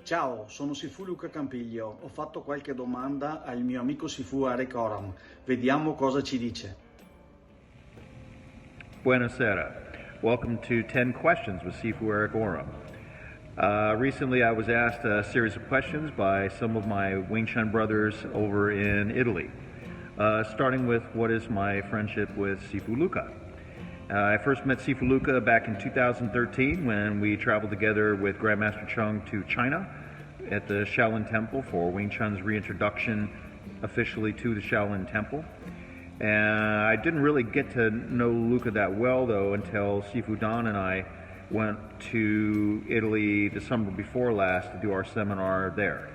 Ciao, sono Sifu Luca Campiglio. Ho fatto qualche domanda al mio amico Sifu Eric Oram. Vediamo cosa ci dice. Buonasera. Welcome to 10 Questions with Sifu Eric Oram. Recently I was asked a series of questions by some of my Wing Chun brothers over in Italy, starting with what is my friendship with Sifu Luca. I first met Sifu Luca back in 2013 when we traveled together with Grandmaster Chun to China at the Shaolin Temple for Wing Chun's reintroduction officially to the Shaolin Temple. And I didn't really get to know Luca that well though until Sifu Dan and I went to Italy the summer before last to do our seminar there.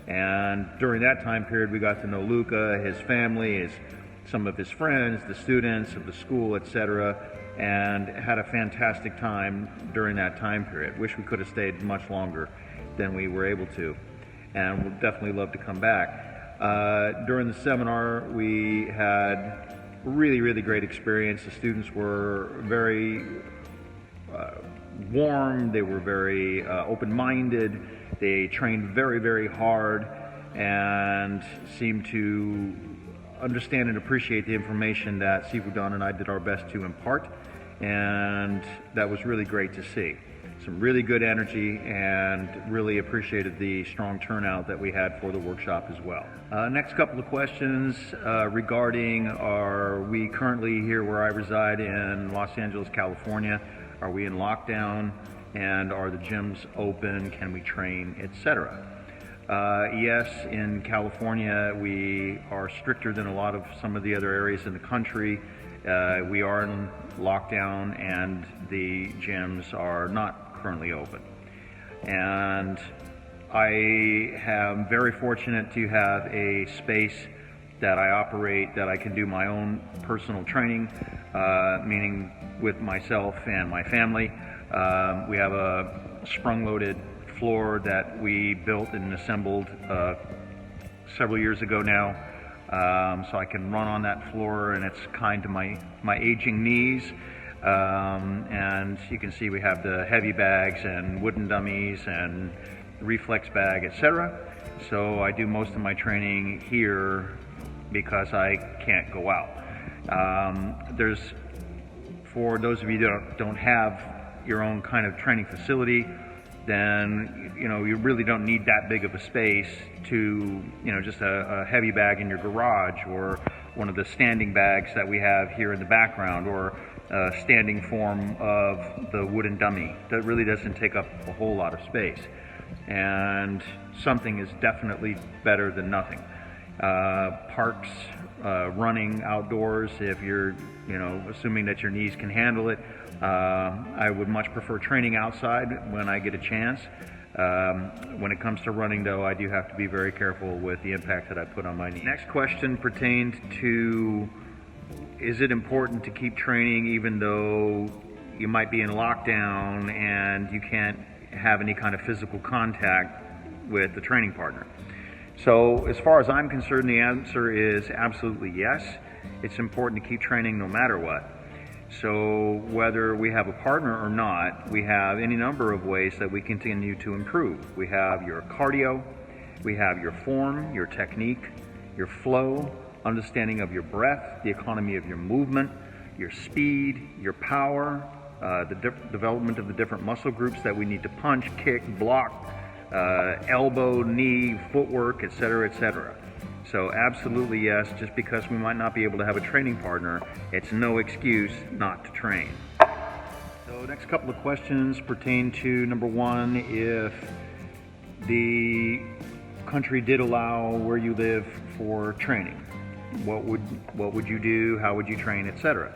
And during that time period we got to know Luca, his family, some of his friends, the students of the school, etc., and had a fantastic time during that time period. Wish we could have stayed much longer than we were able to, and would definitely love to come back. During the seminar we had really great experience. The students were very warm, they were very open-minded, they trained very hard and seemed to understand and appreciate the information that Sifu Dan and I did our best to impart, and that was really great to see. Some really good energy, and really appreciated the strong turnout that we had for the workshop as well. Next couple of questions regarding, are we currently here where I reside in Los Angeles, California? Are we in lockdown? And are the gyms open? Can we train, etc.? Yes, in California we are stricter than some of the other areas in the country. We are in lockdown and the gyms are not currently open. And I am very fortunate to have a space that I operate that I can do my own personal training, meaning with myself and my family. We have a sprung-loaded floor that we built and assembled several years ago now, so I can run on that floor, and it's kind to my aging knees. And you can see we have the heavy bags and wooden dummies and reflex bag, etc. So I do most of my training here because I can't go out. For those of you that don't have your own kind of training facility, then you really don't need that big of a space to just a heavy bag in your garage, or one of the standing bags that we have here in the background, or a standing form of the wooden dummy. That really doesn't take up a whole lot of space, and something is definitely better than nothing. Parks, running outdoors, if you're assuming that your knees can handle it. I would much prefer training outside when I get a chance. When it comes to running though, I do have to be very careful with the impact that I put on my knee. Next question pertained to, is it important to keep training even though you might be in lockdown and you can't have any kind of physical contact with the training partner? So as far as I'm concerned, the answer is absolutely yes. It's important to keep training no matter what. So whether we have a partner or not, we have any number of ways that we continue to improve. We have your cardio, we have your form, your technique, your flow, understanding of your breath, the economy of your movement, your speed, your power, the development of the different muscle groups that we need to punch, kick, block, elbow, knee, footwork, etc., etc. So absolutely yes, just because we might not be able to have a training partner, it's no excuse not to train. So next couple of questions pertain to, number one, if the country did allow where you live for training, what would you do, how would you train, etc.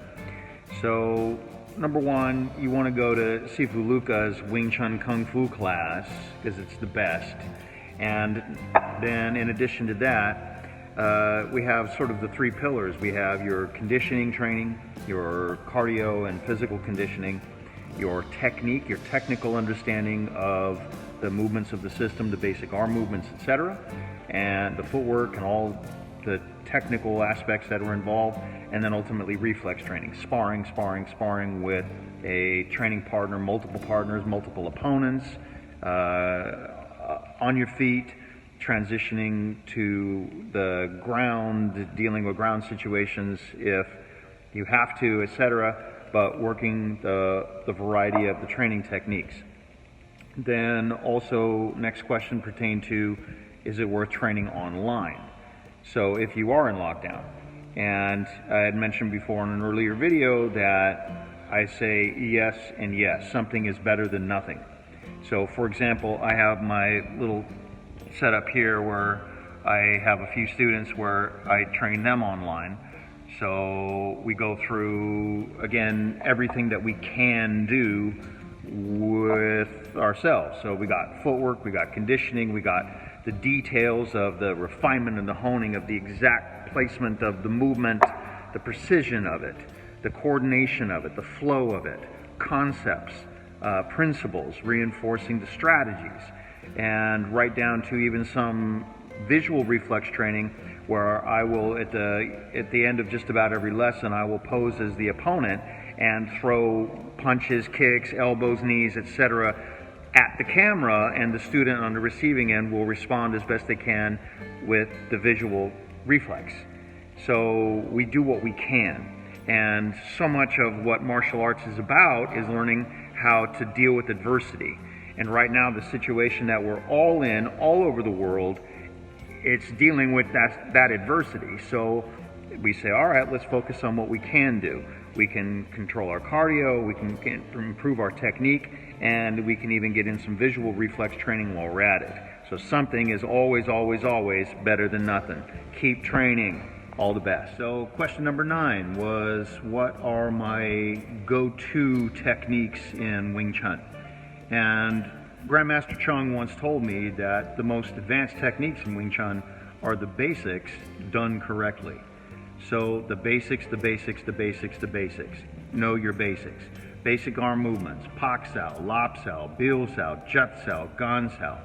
So number one, you want to go to Sifu Luca's Wing Chun Kung Fu class because it's the best. And then in addition to that, we have sort of the three pillars. We have your conditioning training, your cardio and physical conditioning, your technique, your technical understanding of the movements of the system, the basic arm movements, etc., and the footwork and all the technical aspects that are involved, and then ultimately reflex training, sparring with a training partner, multiple partners, multiple opponents, on your feet, transitioning to the ground, dealing with ground situations if you have to, etc., but working the variety of the training techniques. Then also, next question pertained to, is it worth training online? So if you are in lockdown, and I had mentioned before in an earlier video that I say yes and yes, something is better than nothing. So for example, I have my little setup here where I have a few students where I train them online. So we go through, again, everything that we can do with ourselves. So we got footwork, we got conditioning, we got the details of the refinement and the honing of the exact placement of the movement, the precision of it, the coordination of it, the flow of it, concepts, principles, reinforcing the strategies, and right down to even some visual reflex training where I will, at the end of just about every lesson, I will pose as the opponent and throw punches, kicks, elbows, knees, etc. at the camera, and the student on the receiving end will respond as best they can with the visual reflex. So we do what we can. And so much of what martial arts is about is learning how to deal with adversity. And right now, the situation that we're all in, all over the world, it's dealing with that adversity. So we say, all right, let's focus on what we can do. We can control our cardio, we can improve our technique, and we can even get in some visual reflex training while we're at it. So something is always, always, always better than nothing. Keep training. All the best. So question number 9 was, what are my go-to techniques in Wing Chun? And Grandmaster Chun once told me that the most advanced techniques in Wing Chun are the basics done correctly. So the basics, the basics, the basics, the basics. Know your basics. Basic arm movements, Pak Sao, Lap Sao, Bil Sao, Jut Sao, Gan Sao,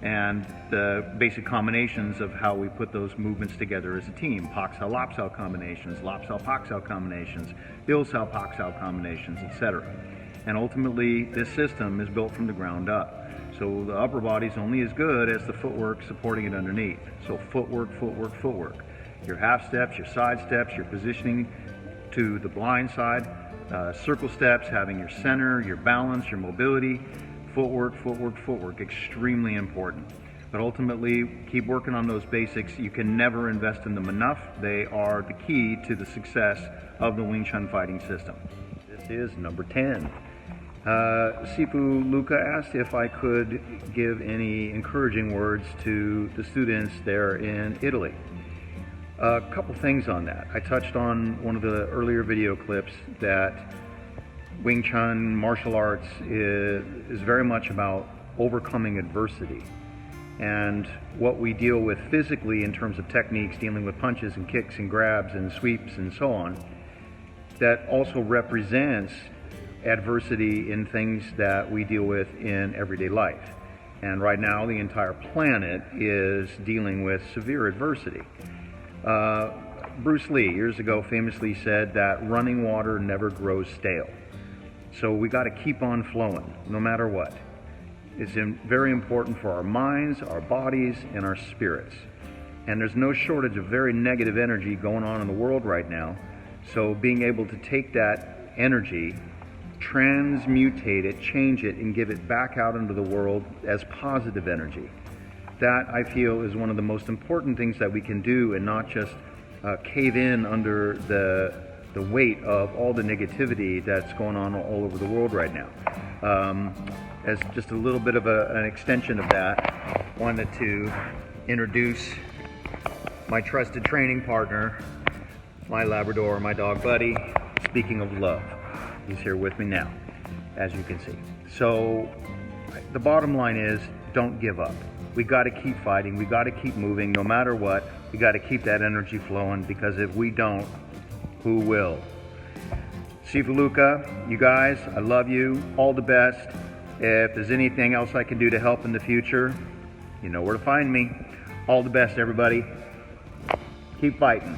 and the basic combinations of how we put those movements together as a team. Pak Sao, Lap Sao combinations, Lap Sao, Pak Sao combinations, Bil Sao, Pak Sao combinations, etc. And ultimately, this system is built from the ground up. So the upper body is only as good as the footwork supporting it underneath. So footwork, footwork, footwork. Your half steps, your side steps, your positioning to the blind side, circle steps, having your center, your balance, your mobility, footwork, footwork, footwork, extremely important. But ultimately, keep working on those basics. You can never invest in them enough. They are the key to the success of the Wing Chun fighting system. This is number 10. Sifu Luca asked if I could give any encouraging words to the students there in Italy. A couple things on that. I touched on one of the earlier video clips that Wing Chun martial arts is very much about overcoming adversity. And what we deal with physically in terms of techniques, dealing with punches and kicks and grabs and sweeps and so on, that also represents adversity in things that we deal with in everyday life. And right now, the entire planet is dealing with severe adversity. Bruce Lee, years ago, famously said that running water never grows stale. So we got to keep on flowing, no matter what. It's very important for our minds, our bodies, and our spirits. And there's no shortage of very negative energy going on in the world right now. So being able to take that energy, transmutate it, change it, and give it back out into the world as positive energy. That, I feel, is one of the most important things that we can do, and not just cave in under the weight of all the negativity that's going on all over the world right now. As just a little bit of an extension of that, wanted to introduce my trusted training partner, my Labrador, my dog Buddy. Speaking of love, he's here with me now, as you can see. So the bottom line is, don't give up. We got to keep fighting. We got to keep moving, no matter what. We got to keep that energy flowing, because if we don't, who will? Sifu Luca, you guys, I love you. All the best. If there's anything else I can do to help in the future, you know where to find me. All the best, everybody. Keep fighting.